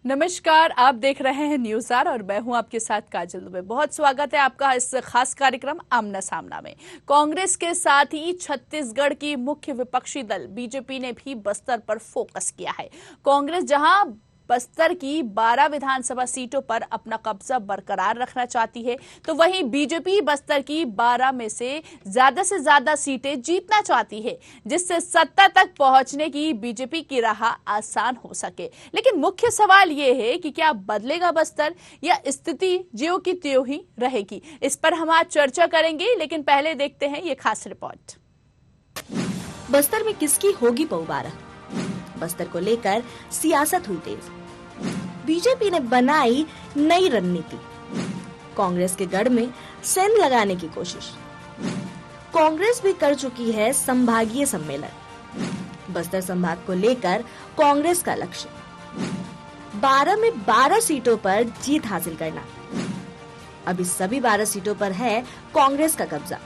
नमस्कार, आप देख रहे हैं न्यूज़ आर और मैं हूं आपके साथ काजल दुबे। बहुत स्वागत है आपका इस खास कार्यक्रम आमना सामना में। कांग्रेस के साथ ही छत्तीसगढ़ की मुख्य विपक्षी दल बीजेपी ने भी बस्तर पर फोकस किया है। कांग्रेस जहां बस्तर की 12 विधानसभा सीटों पर अपना कब्जा बरकरार रखना चाहती है, तो वहीं बीजेपी बस्तर की 12 में से ज्यादा सीटें जीतना चाहती है, जिससे सत्ता तक पहुंचने की बीजेपी की राह आसान हो सके। लेकिन मुख्य सवाल यह है कि क्या बदलेगा बस्तर या स्थिति ज्यों की त्यों ही रहेगी? इस पर हम आज चर्चा करेंगे, लेकिन पहले देखते हैं ये खास रिपोर्ट। बस्तर में किसकी होगी पौबारा? बस्तर को लेकर सियासत हुई तेज। बीजेपी ने बनाई नई रणनीति। कांग्रेस के गढ़ में सेंध लगाने की कोशिश। कांग्रेस भी कर चुकी है संभागीय सम्मेलन। बस्तर संभाग को लेकर कांग्रेस का लक्ष्य 12 में 12 सीटों पर जीत हासिल करना। अभी सभी 12 सीटों पर है कांग्रेस का कब्जा।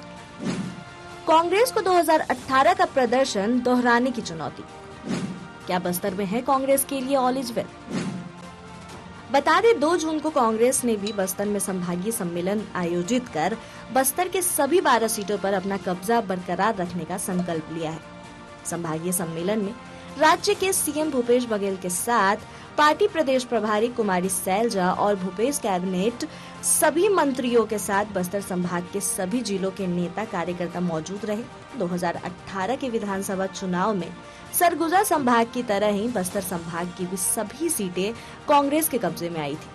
कांग्रेस को 2018 का प्रदर्शन दोहराने की चुनौती। क्या बस्तर में है कांग्रेस के लिए ऑल इज वेल? बता दें 2 जून को कांग्रेस ने भी बस्तर में संभागीय सम्मेलन आयोजित कर बस्तर के सभी 12 सीटों पर अपना कब्जा बरकरार रखने का संकल्प लिया है। संभागीय सम्मेलन में राज्य के सीएम भूपेश बघेल के साथ पार्टी प्रदेश प्रभारी कुमारी सैलजा और भूपेश कैबिनेट सभी मंत्रियों के साथ बस्तर संभाग के सभी जिलों के नेता कार्यकर्ता मौजूद रहे। 2018 के विधानसभा चुनाव में सरगुजा संभाग की तरह ही बस्तर संभाग की भी सभी सीटें कांग्रेस के कब्जे में आई थी।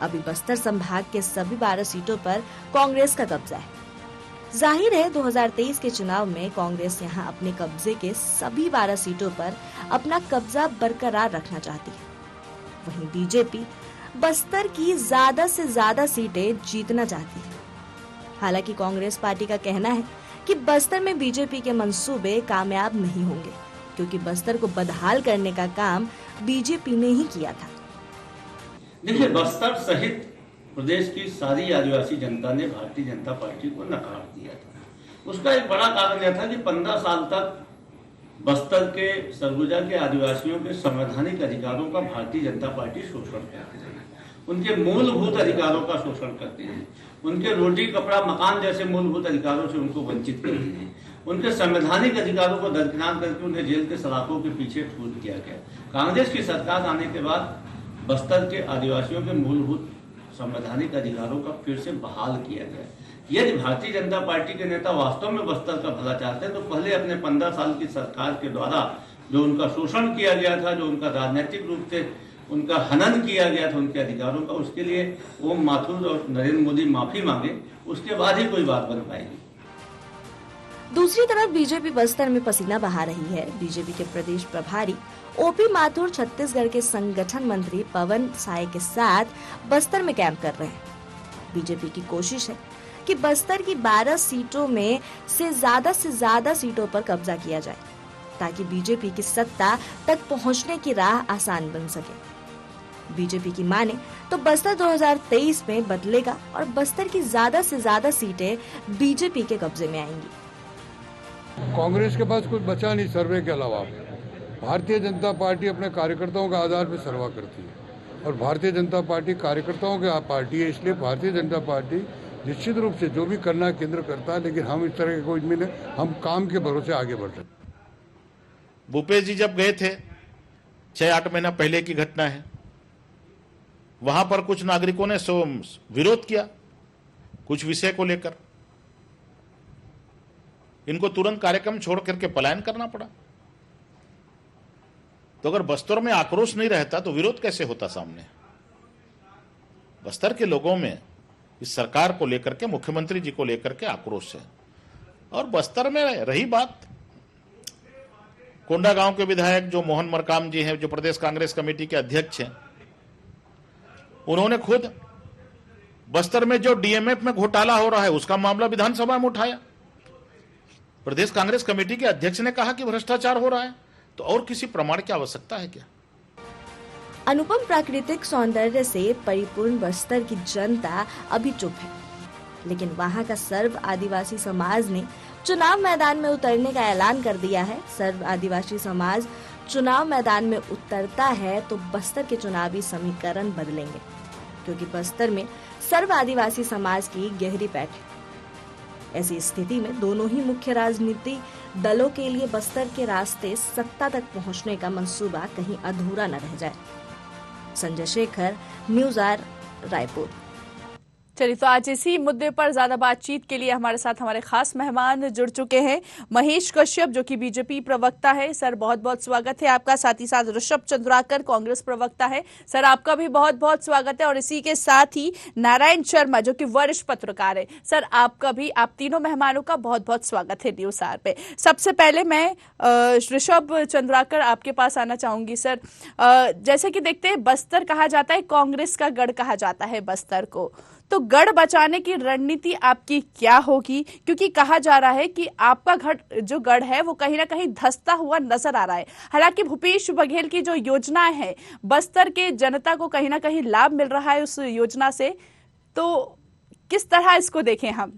अभी बस्तर संभाग के सभी 12 सीटों पर कांग्रेस का कब्जा है। जाहिर है 2023 के चुनाव में कांग्रेस यहां अपने कब्जे के सभी 12 सीटों पर अपना कब्जा बरकरार रखना चाहती है। वहीं बीजेपी बस्तर की ज्यादा से ज्यादा सीटें जीतना चाहती है। हालांकि कांग्रेस पार्टी का कहना है कि बस्तर में बीजेपी के मंसूबे कामयाब नहीं होंगे, क्योंकि बस्तर को बदहाल करने का काम बीजेपी ने ही किया था। देखिए, बस्तर सहित प्रदेश की सारी आदिवासी जनता ने भारतीय जनता पार्टी को नकार दिया था। उसका एक बड़ा कारण यह था कि 15 साल तक बस्तर के सरगुजा के आदिवासियों के संवैधानिक अधिकारों का भारतीय जनता पार्टी शोषण करती है। उनके मूलभूत अधिकारों का शोषण करती है। उनके रोटी कपड़ा मकान जैसे मूलभूत अधिकारों से उनको वंचित करती है। उनके संवैधानिक अधिकारों को दरकिनार करके उन्हें जेल के सलाखों के पीछे ठूस दिया गया। कांग्रेस की सरकार आने के बाद बस्तर के आदिवासियों के मूलभूत संवैधानिक अधिकारों का फिर से बहाल किया गया। यदि भारतीय जनता पार्टी के नेता वास्तव में बस्तर का भला चाहते हैं तो पहले अपने 15 साल की सरकार के द्वारा जो उनका शोषण किया गया था, जो उनका राजनीतिक रूप से उनका हनन किया गया था उनके अधिकारों का, उसके लिए ओम माथुर और नरेंद्र मोदी माफी मांगे, उसके बाद ही कोई बात बन पाएगी। दूसरी तरफ बीजेपी बस्तर में पसीना बहा रही है। बीजेपी के प्रदेश प्रभारी ओपी माथुर छत्तीसगढ़ के संगठन मंत्री पवन साय के साथ बस्तर में कैंप कर रहे हैं। बीजेपी की कोशिश है कि बस्तर की 12 सीटों में से ज्यादा सीटों पर कब्जा किया जाए, ताकि बीजेपी की सत्ता तक पहुंचने की राह आसान बन सके। बीजेपी की माने तो बस्तर 2023 में बदलेगा और बस्तर की ज्यादा से ज्यादा सीटें बीजेपी के कब्जे में आएंगी। कांग्रेस के पास कुछ बचा नहीं सर्वे के अलावा। भारतीय जनता पार्टी अपने कार्यकर्ताओं के आधार पर सर्वा करती है और भारतीय जनता पार्टी कार्यकर्ताओं की पार्टी है, इसलिए भारतीय जनता पार्टी निश्चित रूप से जो भी करना है केंद्र करता है, लेकिन हम इस तरह के कोई मिले, हम काम के भरोसे आगे बढ़ रहे हैं। भूपेश जी जब गए थे 6-8 महीना पहले की घटना है, वहां पर कुछ नागरिकों ने विरोध किया कुछ विषय को लेकर। इनको तुरंत कार्यक्रम छोड़ करके पलायन करना पड़ा। तो अगर बस्तर में आक्रोश नहीं रहता तो विरोध कैसे होता सामने? बस्तर के लोगों में इस सरकार को लेकर के, मुख्यमंत्री जी को लेकर के आक्रोश है। और बस्तर में रही बात, कोंडागांव के विधायक जो मोहन मरकाम जी हैं, जो प्रदेश कांग्रेस कमेटी के अध्यक्ष हैं, उन्होंने खुद बस्तर में जो डीएमएफ में घोटाला हो रहा है उसका मामला विधानसभा में उठाया। प्रदेश कांग्रेस कमेटी के अध्यक्ष ने कहा कि भ्रष्टाचार हो रहा है, तो और किसी प्रमाण की आवश्यकता है क्या? अनुपम प्राकृतिक सौंदर्य से परिपूर्ण बस्तर की जनता अभी चुप है, लेकिन वहां का सर्व आदिवासी समाज ने चुनाव मैदान में उतरने का ऐलान कर दिया है। सर्व आदिवासी समाज चुनाव मैदान में उतरता है तो बस्तर के चुनावी समीकरण बदलेंगे, क्योंकि बस्तर में सर्व आदिवासी समाज की गहरी पैठ है। ऐसी स्थिति में दोनों ही मुख्य राजनीति दलों के लिए बस्तर के रास्ते सत्ता तक पहुंचने का मंसूबा कहीं अधूरा न रह जाए। Sanjay Shekhar, news R, Raipur. चलिए, तो आज इसी मुद्दे पर ज्यादा बातचीत के लिए हमारे साथ हमारे खास मेहमान जुड़ चुके हैं। महेश कश्यप, जो कि बीजेपी प्रवक्ता है। सर, बहुत बहुत स्वागत है आपका। साथ ही साथ ऋषभ चंद्राकर, कांग्रेस प्रवक्ता है। सर, आपका भी बहुत बहुत स्वागत है। और इसी के साथ ही नारायण शर्मा, जो कि वरिष्ठ पत्रकार है। सर, आपका भी, आप तीनों मेहमानों का बहुत बहुत स्वागत है न्यूज़ आर पे। सबसे पहले मैं ऋषभ चंद्राकर आपके पास आना चाहूंगी। सर, जैसे कि देखते हैं, बस्तर कहा जाता है, कांग्रेस का गढ़ कहा जाता है बस्तर को, तो गढ़ बचाने की रणनीति आपकी क्या होगी? क्योंकि कहा जा रहा है कि आपका जो गढ़ है वो कहीं ना कहीं धंसता हुआ नजर आ रहा है। हालांकि भूपेश बघेल की जो योजनाएं हैं, बस्तर के जनता को कहीं ना कहीं लाभ मिल रहा है उस योजना से, तो किस तरह इसको देखें हम?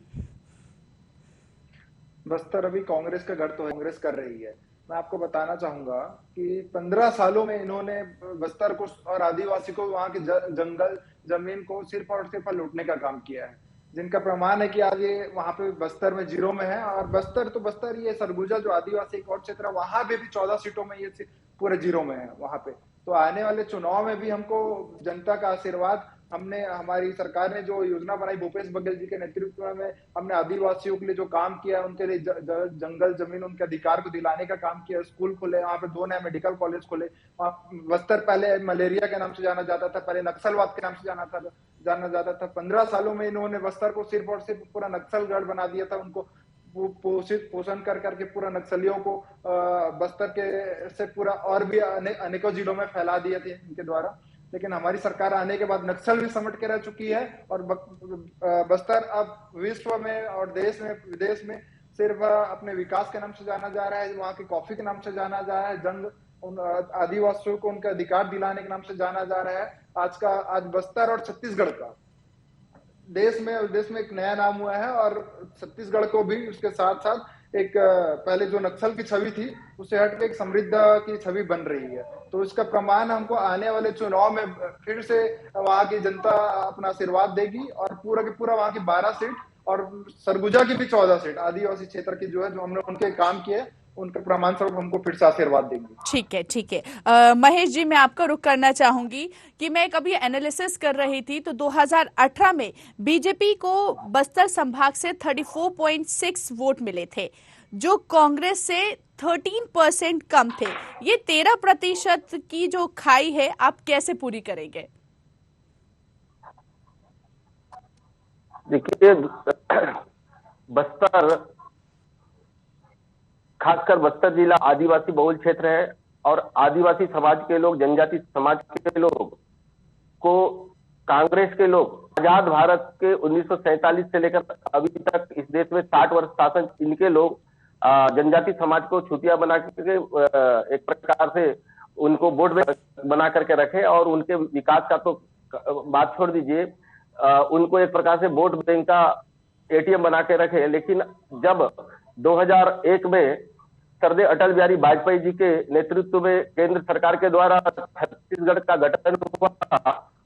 बस्तर अभी कांग्रेस का गढ़ तो कांग्रेस कर रही है। मैं आपको बताना चाहूंगा कि 15 सालों में इन्होंने बस्तर को और आदिवासी को, वहां के जंगल जमीन को सिर्फ और सिर्फ लूटने का काम किया है, जिनका प्रमाण है कि आज ये वहां पे बस्तर में जीरो में है। और बस्तर ये सरगुजा जो आदिवासी एक और क्षेत्र है, वहां पे भी 14 सीटों में ये पूरे जीरो में है वहां पे। तो आने वाले चुनाव में भी हमको जनता का आशीर्वाद, हमारी सरकार ने जो योजना बनाई भूपेश बघेल जी के नेतृत्व में, हमने आदिवासियों के लिए जो काम किया, उनके लिए जंगल जमीन उनके अधिकार को दिलाने का काम किया। स्कूल खुले, वहां पे 2 नए मेडिकल कॉलेज खुले। बस्तर पहले मलेरिया के नाम से जाना जाता था, पहले नक्सलवाद के नाम से जाना जाता था। 15 सालों में इन्होंने बस्तर को सिर्फ और सिर्फ पूरा नक्सलगढ़ बना दिया था। उनको पोषण कर करके पूरा नक्सलियों को बस्तर के से पूरा और भी अनेकों जिलों में फैला दिए थे इनके द्वारा। लेकिन हमारी सरकार आने के बाद नक्सल भी समट के रह चुकी है, और बस्तर अब विश्व में और देश में विदेश में सिर्फ अपने विकास के नाम से जाना जा रहा है, वहां की कॉफी के नाम से जाना जा रहा है, आदिवासियों को उनका अधिकार दिलाने के नाम से जाना जा रहा है। आज बस्तर और छत्तीसगढ़ का देश में एक नया नाम हुआ है, और छत्तीसगढ़ को भी उसके साथ साथ एक पहले जो नक्सल की छवि थी उससे हटके एक समृद्ध की छवि बन रही है। तो इसका प्रमाण हमको आने वाले चुनाव में फिर से वहां की जनता अपना आशीर्वाद देगी, और पूरा के पूरा वहां की 12 सीट और सरगुजा की भी 14 सीट आदिवासी क्षेत्र की जो है, जो हमने उनके काम किए, उनका प्रमाण स्वरूप हमको फिर से आशीर्वाद देंगे। ठीक है। महेश जी, मैं आपका रुख करना चाहूंगी कि मैं कभी एनालिसिस कर रही थी तो 2018 में बीजेपी को बस्तर संभाग से 34.6 वोट मिले थे, जो कांग्रेस से 13% कम थे। ये 13% की जो खाई है, आप कैसे पूरी करेंगे? देखिए, बस्तर, खासकर बस्तर जिला आदिवासी बहुल क्षेत्र है, और आदिवासी समाज के लोग, जनजाति समाज के लोग को कांग्रेस के लोग आजाद भारत के 1947 से लेकर अभी तक इस देश में 60 वर्ष शासन, इनके लोग जनजाति समाज को छुटिया बना के एक प्रकार से उनको वोट बैंक बना करके रखे, और उनके विकास का तो बात छोड़ दीजिए, उनको एक प्रकार से वोट बैंक का एटीएम बना के रखे। लेकिन जब 2001 में सरदार अटल बिहारी वाजपेयी जी के नेतृत्व में केंद्र सरकार के द्वारा छत्तीसगढ़ का गठन हुआ,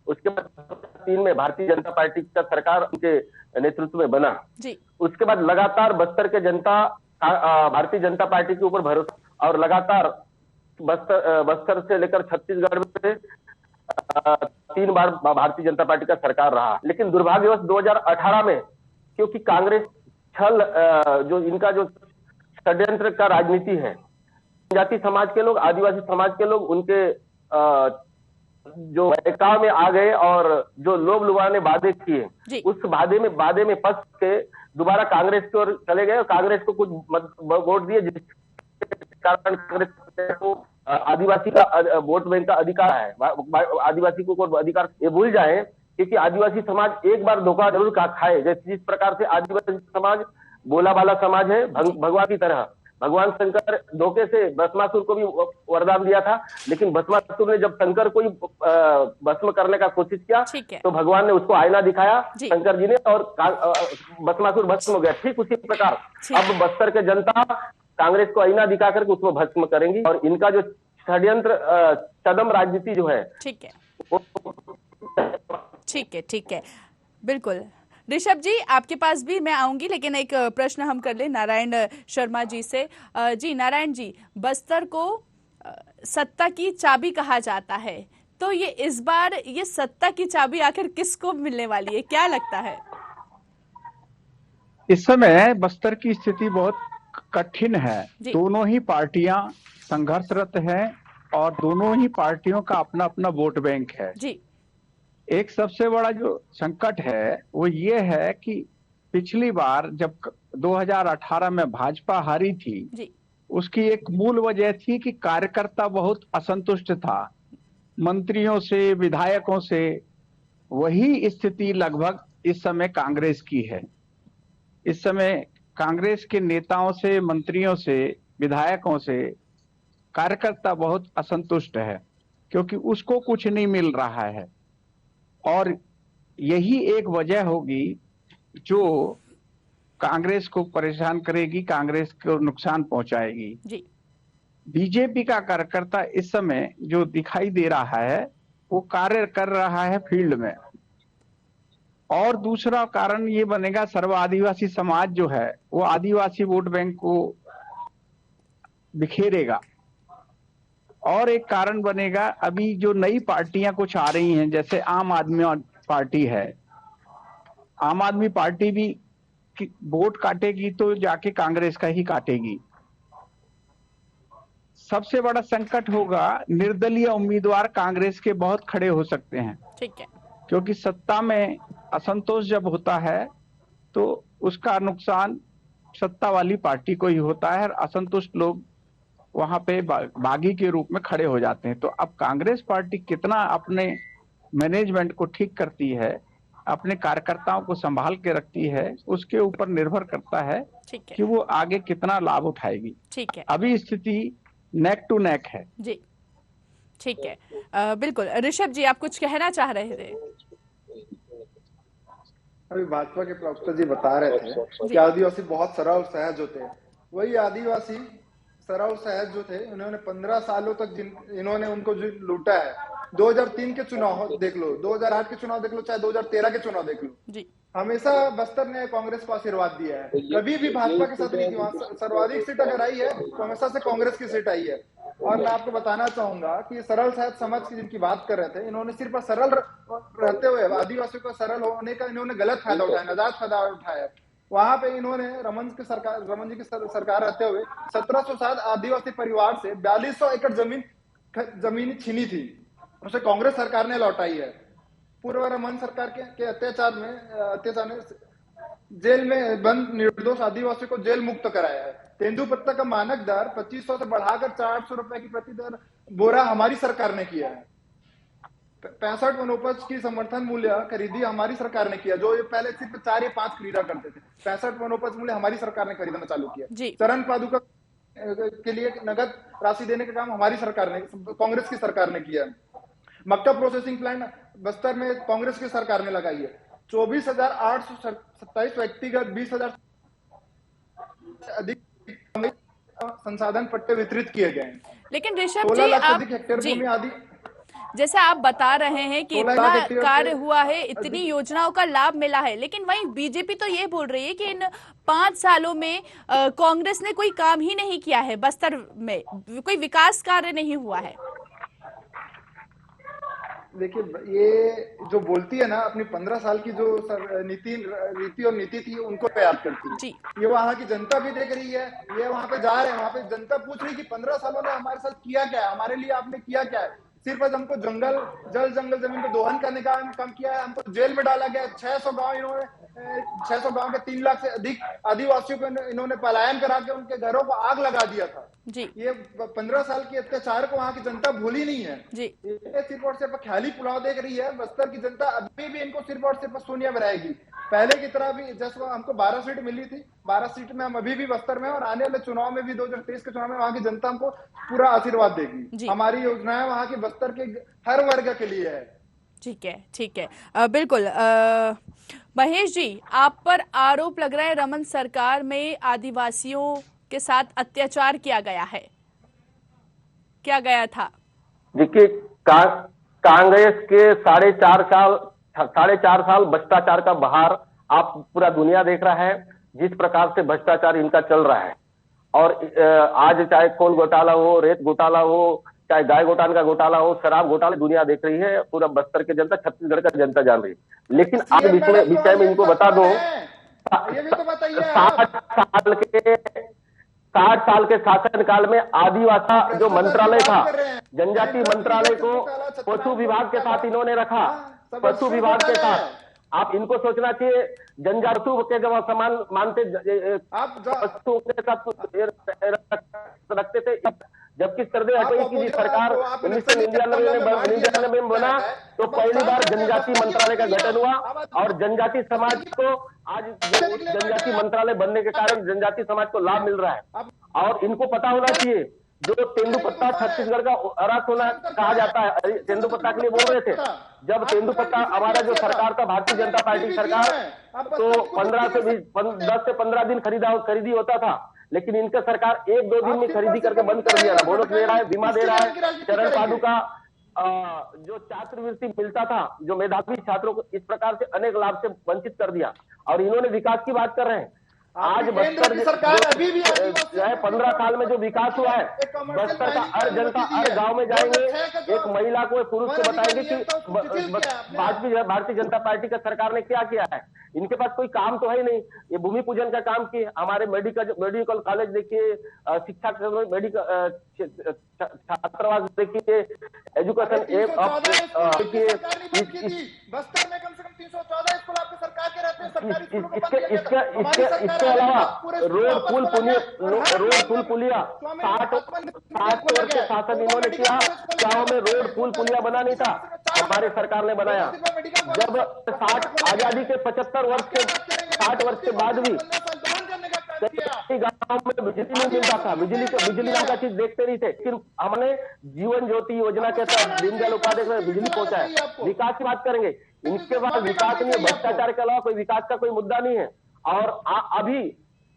उसके बाद 2003 में भारतीय जनता पार्टी का सरकार उनके नेतृत्व में बना जी। उसके बाद लगातार बस्तर के जनता भारतीय जनता पार्टी के ऊपर भरोसा, और लगातार बस्तर से लेकर छत्तीसगढ़ में 3 बार भारतीय जनता पार्टी का सरकार रहा। लेकिन दुर्भाग्यवश 2018 में, क्योंकि कांग्रेस छल, जो इनका जो षड्यंत्र का राजनीति है, जाति समाज के लोग, आदिवासी समाज के लोग उनके जो बहकाव में आ गए, और जो लोभ लुभाने वादे किए, उस वादे में फंस के दोबारा कांग्रेस की ओर चले गए, और कांग्रेस को कुछ वोट दिए, जिसके कारण कांग्रेस को आदिवासी का वोट बैंक का अधिकार है। आदिवासी को अधिकार, ये भूल जाए, क्योंकि आदिवासी समाज एक बार धोखा जरूर खाए। जिस प्रकार से आदिवासी समाज बोला बाला समाज है, भगवान की तरह, भगवान शंकर धोखे से भस्मासुर को भी वरदान दिया था, लेकिन भस्मासुर ने जब शंकर को भस्म करने का कोशिश किया, तो भगवान ने उसको आईना दिखाया शंकर जी ने, और भस्मासुर भस्म हो गया। ठीक उसी प्रकार अब बस्तर के जनता कांग्रेस को आईना दिखा करके उसको भस्म करेंगी, और इनका जो षड्यंत्र कदम राजनीति जो है ठीक है, ठीक है, ठीक है, बिल्कुल। ऋषभ जी, आपके पास भी मैं आऊंगी, लेकिन एक प्रश्न हम कर ले नारायण शर्मा जी से। जी नारायण जी, बस्तर को सत्ता की चाबी कहा जाता है, तो ये इस बार ये सत्ता की चाबी आखिर किसको मिलने वाली है, क्या लगता है? इस समय बस्तर की स्थिति बहुत कठिन है। दोनों ही पार्टियां संघर्षरत हैं और दोनों ही पार्टियों का अपना अपना वोट बैंक है जी। एक सबसे बड़ा जो संकट है वो ये है कि पिछली बार जब 2018 में भाजपा हारी थी जी। उसकी एक मूल वजह थी कि कार्यकर्ता बहुत असंतुष्ट था मंत्रियों से, विधायकों से। वही स्थिति लगभग इस समय कांग्रेस की है। इस समय कांग्रेस के नेताओं से, मंत्रियों से, विधायकों से कार्यकर्ता बहुत असंतुष्ट है क्योंकि उसको कुछ नहीं मिल रहा है और यही एक वजह होगी जो कांग्रेस को परेशान करेगी, कांग्रेस को नुकसान पहुंचाएगी जी। बीजेपी का कार्यकर्ता इस समय जो दिखाई दे रहा है वो कार्य कर रहा है फील्ड में। और दूसरा कारण ये बनेगा, सर्व आदिवासी समाज जो है वो आदिवासी वोट बैंक को बिखेरेगा। और एक कारण बनेगा, अभी जो नई पार्टियां कुछ आ रही हैं जैसे आम आदमी पार्टी है, आम आदमी पार्टी भी वोट काटेगी तो जाके कांग्रेस का ही काटेगी। सबसे बड़ा संकट होगा, निर्दलीय उम्मीदवार कांग्रेस के बहुत खड़े हो सकते हैं। ठीक है। क्योंकि सत्ता में असंतोष जब होता है तो उसका नुकसान सत्ता वाली पार्टी को ही होता है और असंतुष्ट लोग वहां पे बागी के रूप में खड़े हो जाते हैं। तो अब कांग्रेस पार्टी कितना अपने मैनेजमेंट को ठीक करती है, अपने कार्यकर्ताओं को संभाल के रखती है, उसके ऊपर निर्भर करता है कि वो आगे कितना लाभ उठाएगी। ठीक है। अभी स्थिति नेक टू नेक है जी। ठीक है, बिल्कुल। ऋषभ जी, आप कुछ कहना चाह रहे थे? अभी भाजपा के प्रवक्ता जी बता रहे थे कि आदिवासी बहुत सरल सहज होते हैं। वही आदिवासी सरल सहज जो थे, उन्होंने 15 सालों तक इन्होंने उनको जो लूटा है। 2003 के चुनाव देख लो, 2008 के चुनाव देख लो, चाहे 2013 के चुनाव देख लो जी। हमेशा बस्तर ने कांग्रेस को आशीर्वाद दिया है, कभी भी भाजपा के साथ नहीं की। वहां सर्वाधिक सीट अगर आई है तो हमेशा से कांग्रेस की सीट आई है। और मैं आपको बताना चाहूंगा कि सरल सहज समाज की जिनकी बात कर रहे थे, इन्होंने सिर्फ सरल रहते हुए आदिवासियों का सरल होने का इन्होंने गलत फायदा उठाया, नाजायज फायदा उठाया। वहां पे इन्होंने रमन जी की सरकार रहते हुए 1707 आदिवासी परिवार से 4200 एकड़ जमीन छीनी थी, उसे कांग्रेस सरकार ने लौटाई है। पूर्व रमन सरकार के अत्याचार ने जेल में बंद निर्दोष आदिवासियों को जेल मुक्त कराया है। तेंदुपत्ता का मानक दर 2500 से बढ़ाकर 400 रुपए की प्रति दर बोरा हमारी सरकार ने किया है। 65 वनोपज की समर्थन मूल्य खरीदी हमारी सरकार ने किया, जो ये पहले सिर्फ 4 या 5 खरीदा करते थे। 65 वनोपज मूल्य हमारी सरकार ने खरीदना चालू किया। चरण पादुका के लिए नगद राशि देने का काम हमारी सरकार ने, कांग्रेस की सरकार ने किया। मक्का प्रोसेसिंग प्लांट बस्तर में कांग्रेस की सरकार ने लगाई है। 24,827 व्यक्तिगत 20,000 अधिक संसाधन पट्टे वितरित किए गए हैं। लेकिन ऋषभ जी, आप जैसे आप बता रहे हैं कि इतना कार्य हुआ है, इतनी योजनाओं का लाभ मिला है, लेकिन वहीं बीजेपी तो ये बोल रही है कि इन 5 सालों में कांग्रेस ने कोई काम ही नहीं किया है, बस्तर में कोई विकास कार्य नहीं हुआ है। देखिए, ये जो बोलती है ना, अपनी 15 साल की जो नीति थी उनको तैयार करती है। ये वहां की जनता भी देख रही है, ये वहां पे जा रहे हैं, वहां पे जनता पूछ रही है कि 15 सालों में हमारे साथ किया क्या है, हमारे लिए आपने किया क्या है। सिर्फ हमको जल जंगल जमीन को दोहन करने का काम किया है, हमको जेल में डाला गया। 600 गांव के 3 लाख से अधिक आदिवासियों को इन्होंने पलायन करा के उनके घरों को आग लगा दिया था जी। ये 15 साल के अत्याचार को वहां की जनता भूली नहीं है जी। ये सिर्फ और सिर्फ ख्याली पुलाव देख रही है। बस्तर की जनता अभी भी इनको सिर्फ और सिर्फ सोनिया में रहेगी। पहले की तरह भी जैसे हमको 12 सीट मिली थी, 12 सीट में हम अभी भी बस्तर में, और आने वाले चुनाव में भी 2023 के चुनाव में वहां की जनता हमको पूरा आशीर्वाद देगी। हमारी योजनाएं वहां की बस्तर के हर वर्ग के लिए है। ठीक है, ठीक है, बिल्कुल। महेश जी, आप पर आरोप लग रहा है रमन सरकार में आदिवासियों के साथ अत्याचार किया गया है, क्या गया था? देखिए, कांग्रेस के 4.5 साल भ्रष्टाचार का बहार आप पूरा दुनिया देख रहा है, जिस प्रकार से भ्रष्टाचार इनका चल रहा है। और आज चाहे कोल घोटाला हो, रेत घोटाला हो, चाहे गाय घोटाले का घोटाला हो, शराब घोटाले दुनिया देख रही है, पूरा बस्तर की जनता, छत्तीसगढ़ का जनता जान रही है। लेकिन आज विषय में इनको बता दो, 60 साल के शासनकाल में आदिवासी जो मंत्रालय था, जनजाति मंत्रालय को पशु विभाग के साथ इन्होंने रखा, पशु विभाग के साथ। आप इनको सोचना चाहिए, जनजातियों के जब समान मानते पशुओं के साथ रखते थे, जबकि सरदे हटई की सरकार 1999 में बना तो पहली बार जनजाति मंत्रालय का गठन हुआ और जनजाति समाज को आज जनजाति मंत्रालय बनने के कारण जनजाति समाज को लाभ मिल रहा है। और इनको पता होना चाहिए, जो तेंदुपत्ता छत्तीसगढ़ का अरा सोना कहा जाता है, तेंदुपत्ता के लिए बोल रहे थे, जब तेंदुपत्ता हमारा जो सरकार था, भारतीय जनता पार्टी की सरकार, तो 10 से 15 दिन खरीदी होता था, लेकिन इनका सरकार 1-2 दिन में खरीदी करके बंद कर दिया। बोनस दे रहा है, बीमा दे रहा है, चरण पादुका का जो छात्रवृत्ति मिलता था, जो मेधावी छात्रों को, इस प्रकार से अनेक लाभ से वंचित कर दिया। और इन्होंने विकास की बात कर रहे हैं। आज बस्तर सरकार अभी भी 15 साल में जो विकास हुआ है, बस्तर का हर जनता हर गांव में जाएंगे, एक महिला को, एक पुरुष को बताएंगे कि भारतीय जनता पार्टी का सरकार ने क्या किया है। इनके पास कोई काम तो है ही नहीं। ये भूमि पूजन का काम किए, हमारे मेडिकल कॉलेज देखिए, शिक्षा मेडिकल छात्रावास देखिए, एजुकेशन देखिए, बस्तर में कम से कम 314 स्कूल आपकी सरकार के रहते हैं, सरकारी स्कूलों को बंद किया गया। इसके अलावा रोड पुल पुलिया 60 वर्ष के शासन इन्होंने किया, गाँव में रोड पुल पुलिया बना नहीं था, हमारी सरकार ने बनाया। जब 60 आजादी के 60 वर्ष के बाद भी गांव में बिजली नहीं मिलता था, बिजली नाम का चीज देखते नहीं थे, लेकिन हमने जीवन ज्योति योजना के तहत दीनदयाल उपाध्याय में बिजली पहुंचाया। विकास की बात करेंगे, इनके बाद विकास नहीं है, भ्रष्टाचार के अलावा कोई विकास का कोई मुद्दा नहीं है। और अभी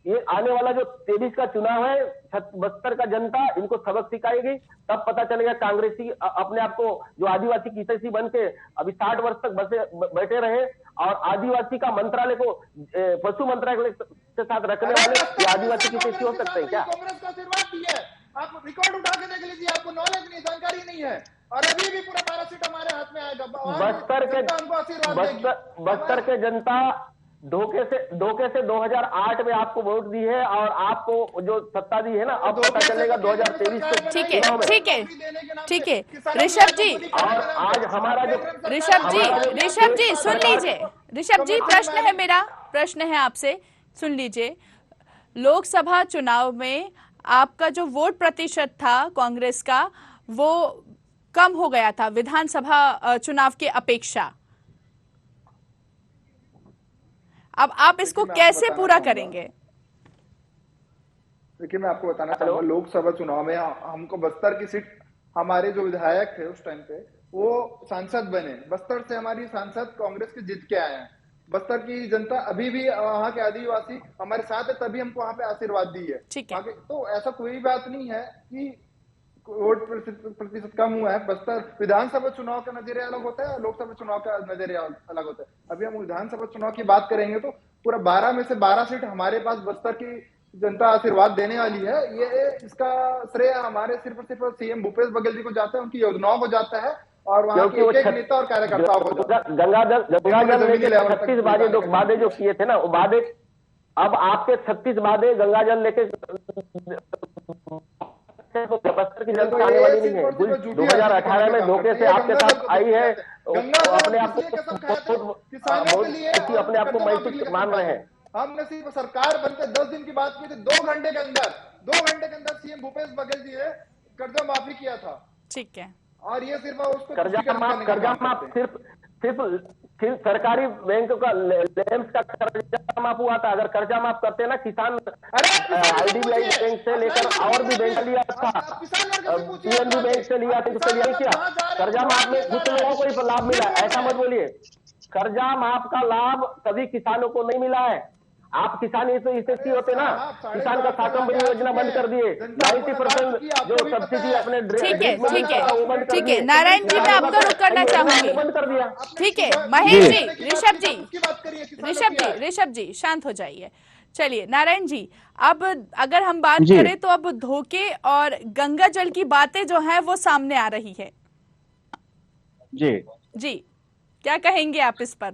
ये आने वाला जो 23 का चुनाव है, बस्तर का जनता इनको सबक सिखाएगी, तब पता चलेगा कांग्रेसी अपने आप को जो आदिवासी किसी बन के अभी 60 वर्ष तक बैठे रहे और आदिवासी का मंत्रालय को पशु मंत्रालय के साथ रखने वाले ये आदिवासी किसी हो सकते हैं क्या? कांग्रेस का आशीर्वाद दी है, आप रिकॉर्ड उठा के देख लीजिए, आपको नॉलेज नहीं, जानकारी नहीं है, और अभी भी पूरा 12 सीट हमारे हाथ में आएगा। बस्तर के जनता धोखे से 2008 में आपको वोट दी है और आपको जो सत्ता दी है ना, अब पता चलेगा 2023 से। ठीक है ऋषभ जी, और आज हमारा जो ऋषभ जी सुन लीजिए, ऋषभ जी प्रश्न है आपसे, सुन लीजिए। लोकसभा चुनाव में आपका जो वोट प्रतिशत था कांग्रेस का, वो कम हो गया था विधानसभा चुनाव की अपेक्षा। अब आप इसको कैसे पूरा करेंगे? देखिए, मैं आपको बताना चाहूंगा, लोकसभा चुनाव में हमको बस्तर की सीट, हमारे जो विधायक थे उस टाइम पे वो सांसद बने, बस्तर से हमारी सांसद कांग्रेस के जीत के आए हैं। बस्तर की जनता अभी भी, वहाँ के आदिवासी हमारे साथ है, तभी हमको वहाँ पे आशीर्वाद दी है। ठीक है, तो ऐसा कोई बात नहीं है कि वोट प्रतिशत कम हुआ है। बस्तर विधानसभा चुनाव का नजरिया अलग होता है, लोकसभा चुनाव का नजरिया अलग होता है। अभी हम विधानसभा चुनाव की बात करेंगे तो पूरा 12 में से 12 सीट हमारे पास बस्तर की जनता आशीर्वाद देने वाली है। ये इसका श्रेय हमारे सिर्फ सीएम भूपेश बघेल जी को जाता है, उनकी योजनाओं को जाता है और वहाँ के एक नेता और कार्यकर्ताओं को जाता है। गंगाजल 36 वादे जो किए थे ना, वो वादे अब आपके 36 वादे गंगाजल लेके बस्तर की जनता आने वाली नहीं है। 2018 में धोखे से आपके साथ आई है, अपने आप को अपने आप को मैथिक मान रहे हैं। हमने सिर्फ सरकार बनते 10 दिन की बात की थी, 2 घंटे के अंदर सीएम भूपेश बघेल जी ने कर्जा माफी किया था। ठीक है, और ये सिर्फ उसको कर्जा माफ सिर्फ सरकारी बैंक का लेम्स का कर्जा माफ हुआ था। अगर कर्जा माफ करते ना, किसान आईडीबीआई बैंक से लेकर और भी बैंक लिया था, पीएनबी बैंक से लिया था, उससे लिया किया। कर्जा माफ में कुछ लोगों को ही लाभ मिला, ऐसा मत बोलिए। कर्जा माफ का लाभ सभी किसानों को नहीं मिला है। आप किसान ये तो इससे होते ना, किसान का साकम्बरी योजना बंद कर दिए, 90% जो सब्सिडी अपने ठीक है नारायण जी, मैं आपको रुक करना चाहूंगी। बंद कर दिया। ठीक है महेश जी, ऋषभ जी शांत हो जाइए। चलिए नारायण जी, अब अगर हम बात करें तो अब धोखे और गंगा जल की बातें जो है वो सामने आ रही है। जी क्या कहेंगे आप इस पर?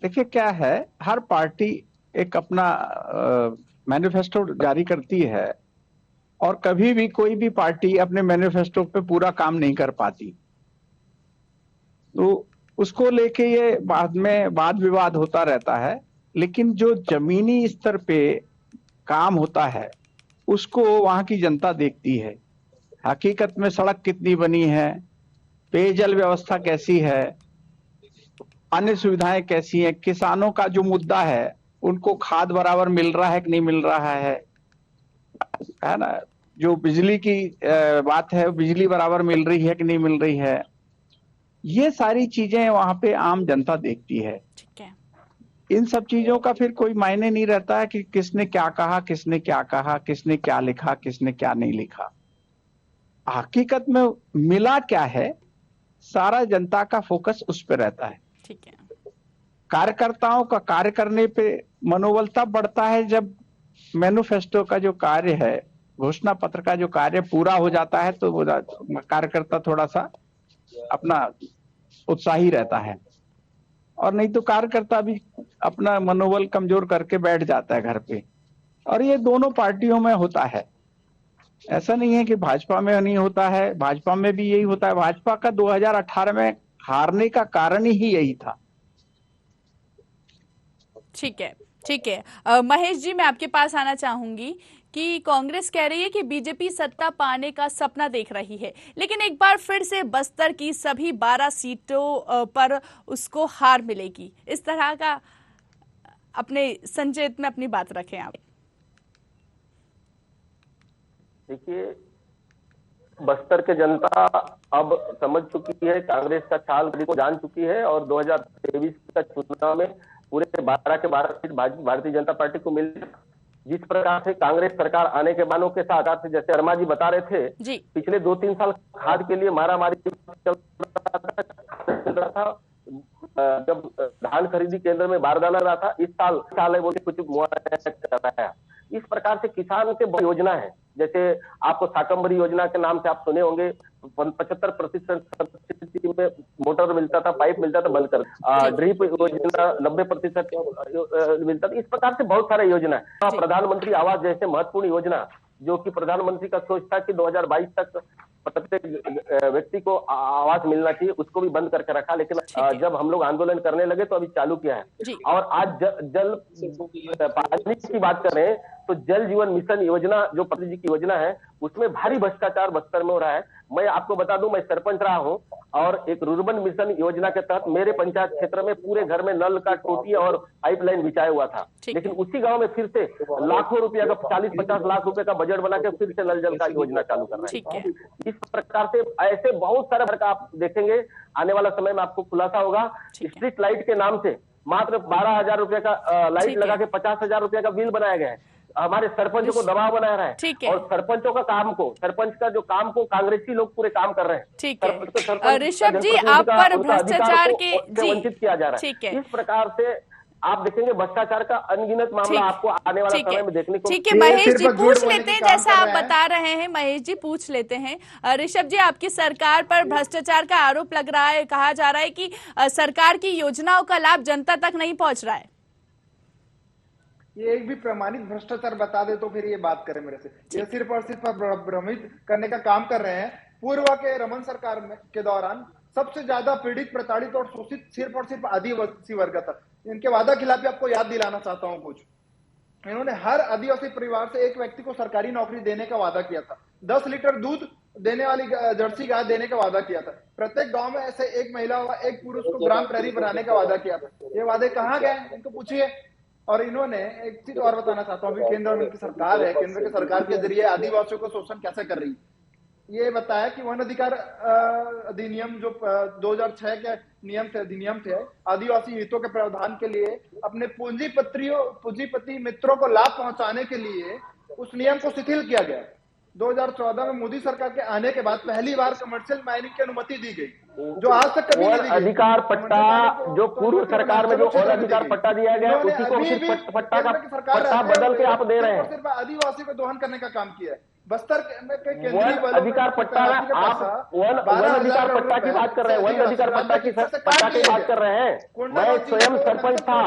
देखिए क्या है, हर पार्टी एक अपना मैनिफेस्टो जारी करती है और कभी भी कोई भी पार्टी अपने मैनिफेस्टो पे पूरा काम नहीं कर पाती, तो उसको लेके ये बाद में वाद विवाद होता रहता है। लेकिन जो जमीनी स्तर पे काम होता है उसको वहां की जनता देखती है। हकीकत में सड़क कितनी बनी है, पेयजल व्यवस्था कैसी है, अन्य सुविधाएं कैसी हैं, किसानों का जो मुद्दा है उनको खाद बराबर मिल रहा है कि नहीं मिल रहा है ना, जो बिजली की बात है, बिजली बराबर मिल रही है कि नहीं मिल रही है, ये सारी चीजें वहां पे आम जनता देखती है। ठीक है। इन सब चीजों का फिर कोई मायने नहीं रहता है कि किसने क्या कहा, किसने क्या कहा, किसने क्या लिखा, किसने क्या नहीं लिखा। हकीकत में मिला क्या है, सारा जनता का फोकस उस पर रहता है। ठीक है। कार्यकर्ताओं का कार्य करने पे मनोबल तब बढ़ता है जब मैनिफेस्टो का जो कार्य है, घोषणा पत्र का जो कार्य पूरा हो जाता है, तो वो कार्यकर्ता थोड़ा सा अपना उत्साही रहता है, और नहीं तो कार्यकर्ता भी अपना मनोबल कमजोर करके बैठ जाता है घर पे। और ये दोनों पार्टियों में होता है, ऐसा नहीं है कि भाजपा में नहीं होता है, भाजपा में भी यही होता है। भाजपा का 2018 में हारने का कारण ही यही था। ठीक है महेश जी, मैं आपके पास आना चाहूंगी कि कांग्रेस कह रही है कि बीजेपी सत्ता पाने का सपना देख रही है, लेकिन एक बार फिर से बस्तर की सभी 12 सीटों पर उसको हार मिलेगी। इस तरह का अपने संचित में अपनी बात रखें आप। देखिए, बस्तर के जनता अब समझ चुकी है, कांग्रेस का चाल को जान चुकी है, और 2023 का चुनाव में पूरे 12 के 12 सीट भारतीय जनता पार्टी को मिल, जिस प्रकार से कांग्रेस सरकार आने के बानों के साथ, जैसे शर्मा जी बता रहे थे, पिछले 2-3 साल खाद के लिए मारामारी चल रहा था, जब धान खरीदी केंद्र में बारदाना रहा था। इस साल है वो कुछ मुआवजा कर रहा है। इस प्रकार से किसान के बहुत योजना है, जैसे आपको साकम्बरी योजना के नाम से आप सुने होंगे, 75% सब्सिडी में मोटर मिलता था, पाइप मिलता था, बंद कर ड्रिप योजना 90% मिलता था। इस प्रकार से बहुत सारा योजना है। प्रधानमंत्री आवास जैसे महत्वपूर्ण योजना, जो कि प्रधानमंत्री का सोच था कि 2022 तक प्रत्येक व्यक्ति को आवास मिलना चाहिए, उसको भी बंद करके रखा। लेकिन जब हम लोग आंदोलन करने लगे तो अभी चालू किया है। और आज जल पानी की बात करें तो जल जीवन मिशन योजना जो प्रधानमंत्री जी की योजना है, उसमें भारी भ्रष्टाचार बस्तर में हो रहा है। मैं आपको बता दूं, मैं सरपंच रहा हूं, और एक रुर्बन मिशन योजना के तहत मेरे पंचायत क्षेत्र में पूरे घर में नल का टोटी और पाइपलाइन बिछाया हुआ था। लेकिन उसी गांव में फिर से लाखों रुपया का 40-50 लाख रुपए का बजट बना के फिर से नल जल का योजना चालू कर रहे हैं। इस प्रकार से ऐसे बहुत सारे फर्क आप देखेंगे आने वाला समय में, आपको खुलासा होगा। स्ट्रीट लाइट के नाम से मात्र 12,000 रुपए का लाइट लगा के 50,000 रुपए का बिल बनाया गया है। हमारे सरपंचों को दबाव बना रहा है, और सरपंचों का काम को, सरपंच का जो काम को कांग्रेसी लोग पूरे काम कर रहे हैं। ठीक है ऋषभ जी, आप पर भ्रष्टाचार के वंचित किया जा रहा है। इस प्रकार से आप देखेंगे भ्रष्टाचार का अनगिनत मामला आपको आने वाला समय में देखने को। ठीक है महेश जी, पूछ लेते हैं, जैसा आप बता रहे हैं महेश जी, पूछ लेते हैं। ऋषभ जी, आपकी सरकार पर भ्रष्टाचार का आरोप लग रहा है, कहा जा रहा है कि सरकार की योजनाओं का लाभ जनता तक नहीं पहुंच रहा है। ये एक भी प्रमाणित भ्रष्टाचार बता दे तो फिर ये बात करें मेरे से। ये सिर्फ और सिर्फ भ्रमित करने का काम कर रहे हैं। पूर्व के रमन सरकार के दौरान सबसे ज्यादा पीड़ित, प्रताड़ित और शोषित सिर्फ और सिर्फ आदिवासी वर्ग था। इनके वादा खिलाफी आपको याद दिलाना चाहता हूं कुछ। इन्होंने हर आदिवासी परिवार से एक व्यक्ति को सरकारी नौकरी देने का वादा किया था, 10 लीटर दूध देने वाली जर्सी गाय देने का वादा किया था, प्रत्येक गांव में ऐसे एक महिला व एक पुरुष को ग्राम प्रहरी बनाने का वादा किया था। ये वादे कहाँ गए, इनको पूछिए। और इन्होंने एक चीज और बताना चाहता हूँ, केंद्र में की सरकार है, केंद्र की सरकार के जरिए आदिवासियों को शोषण कैसे कर रही है। ये बताया कि वन अधिकार अधिनियम जो 2006 के नियम थे, अधिनियम थे, आदिवासी हितों के प्रावधान के लिए अपने पूंजीपति मित्रों को लाभ पहुंचाने के लिए उस नियम को शिथिल किया गया। 2014 में मोदी सरकार के आने के बाद पहली बार कमर्शियल माइनिंग की अनुमति दी गई, जो आज तक कभी नहीं दी गई। अधिकार पट्टा जो पूर्व सरकार में जो और अधिकार पट्टा दिया गया उसी को सिर्फ पट्टा बदल के आप दे रहे हैं। सिर्फ आदिवासी को दोहन करने का काम किया है। बस्तर वन अधिकार पट्टा, आप वन अधिकार पट्टा की बात कर रहे हैं, वन अधिकार पट्टा की बात कर रहे हैं। मैं स्वयं सरपंच था।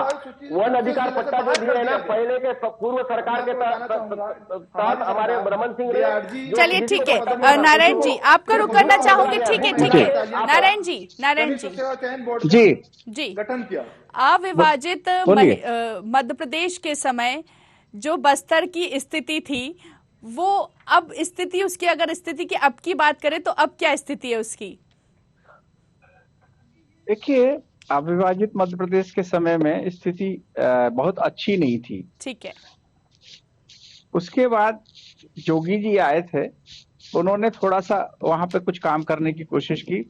वन अधिकार पट्टा जो दिए ना पहले के पूर्व सरकार के तहत हमारे रमन सिंह ने। चलिए ठीक है नारायण जी, आपका रुक करना चाहूंगी। ठीक है नारायण जी जी गठन किया। अविभाजित मध्य प्रदेश के समय जो बस्तर की स्थिति थी, वो अब स्थिति उसकी, अगर स्थिति की अब की बात करें तो अब क्या स्थिति है उसकी? देखिए, अविभाजित मध्य प्रदेश के समय में स्थिति बहुत अच्छी नहीं थी। ठीक है। उसके बाद जोगी जी आए थे, उन्होंने थोड़ा सा वहां पे कुछ काम करने की कोशिश की।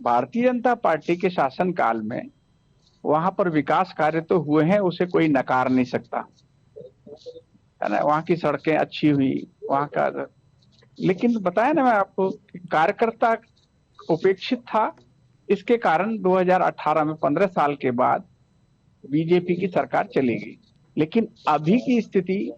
भारतीय जनता पार्टी के शासनकाल में वहां पर विकास कार्य तो हुए हैं, उसे कोई नकार नहीं सकता है ना। वहां की सड़कें अच्छी हुई, वहां का, लेकिन बताया ना मैं आपको, कार्यकर्ता उपेक्षित था। इसके कारण 2018 में 15 साल के बाद बीजेपी की सरकार चली गई। लेकिन अभी की स्थिति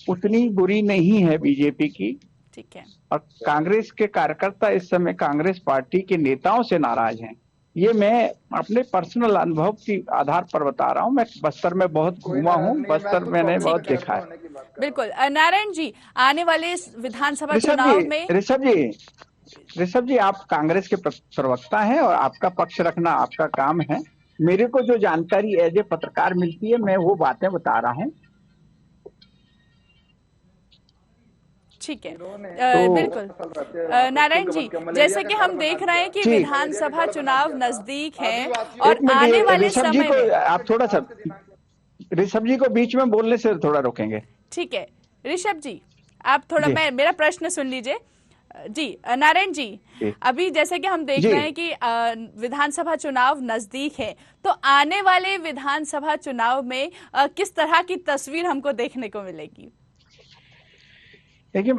उतनी बुरी नहीं है बीजेपी की। ठीक है। और कांग्रेस के कार्यकर्ता इस समय कांग्रेस पार्टी के नेताओं से नाराज हैं। ये मैं अपने पर्सनल अनुभव के आधार पर बता रहा हूँ। मैं बस्तर में बहुत घूमा हूँ, बस्तर मैंने बहुत देखा है। बिल्कुल। नारायण जी, आने वाले विधानसभा चुनाव में ऋषभ जी, आप कांग्रेस के प्रवक्ता हैं और आपका पक्ष रखना आपका काम है। मेरे को जो जानकारी एज ए पत्रकार मिलती है, मैं वो बातें बता रहा हूँ। ठीक है। बिल्कुल नारायण जी, जैसे कि हम देख रहे हैं कि विधानसभा चुनाव नजदीक है और आने वाले समय में आप थोड़ा सा ऋषभ जी को बीच में बोलने से थोड़ा रोकेंगे। ठीक है ऋषभ जी, आप थोड़ा मेरा प्रश्न सुन लीजिए। जी नारायण जी, अभी जैसे कि हम देख रहे हैं कि विधानसभा चुनाव नजदीक है, तो आने वाले विधानसभा चुनाव में किस तरह की तस्वीर हमको देखने को मिलेगी? देखिए,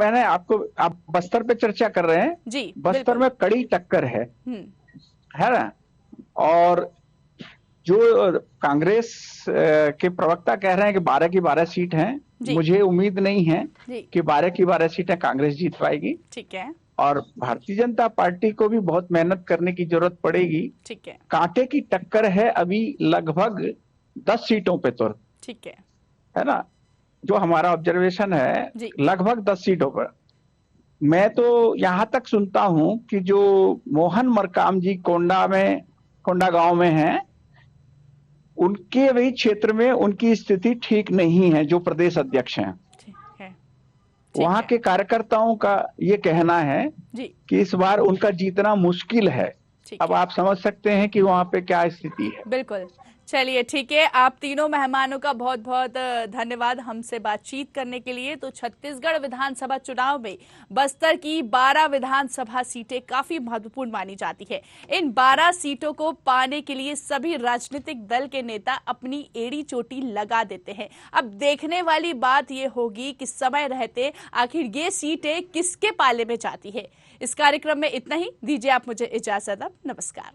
आप बस्तर पे चर्चा कर रहे हैं जी। बस्तर में कड़ी टक्कर है ना। और जो कांग्रेस के प्रवक्ता कह रहे हैं कि 12 की 12 सीट हैं, मुझे उम्मीद नहीं है कि 12 की 12 सीटें कांग्रेस जीत पाएगी। ठीक है। और भारतीय जनता पार्टी को भी बहुत मेहनत करने की जरूरत पड़ेगी। ठीक है। कांटे की टक्कर है अभी लगभग 10 सीटों पे तो। ठीक है ना, जो हमारा ऑब्जर्वेशन है लगभग 10 सीटों पर। मैं तो यहां तक सुनता हूं कि जो मोहन मरकाम जी कोंडा गांव में हैं, उनके वही क्षेत्र में उनकी स्थिति ठीक नहीं है, जो प्रदेश अध्यक्ष हैं। वहां के कार्यकर्ताओं का ये कहना है कि इस बार उनका जीतना मुश्किल है। अब आप समझ सकते हैं कि वहां पे क्या स्थिति है। बिल्कुल। चलिए ठीक है, आप तीनों मेहमानों का बहुत बहुत धन्यवाद हमसे बातचीत करने के लिए। तो छत्तीसगढ़ विधानसभा चुनाव में बस्तर की 12 विधानसभा सीटें काफी महत्वपूर्ण मानी जाती है। इन 12 सीटों को पाने के लिए सभी राजनीतिक दल के नेता अपनी एड़ी चोटी लगा देते हैं। अब देखने वाली बात यह होगी कि समय रहते आखिर ये सीटें किसके पाले में जाती है। इस कार्यक्रम में इतना ही। दीजिए आप मुझे इजाजत। अब नमस्कार।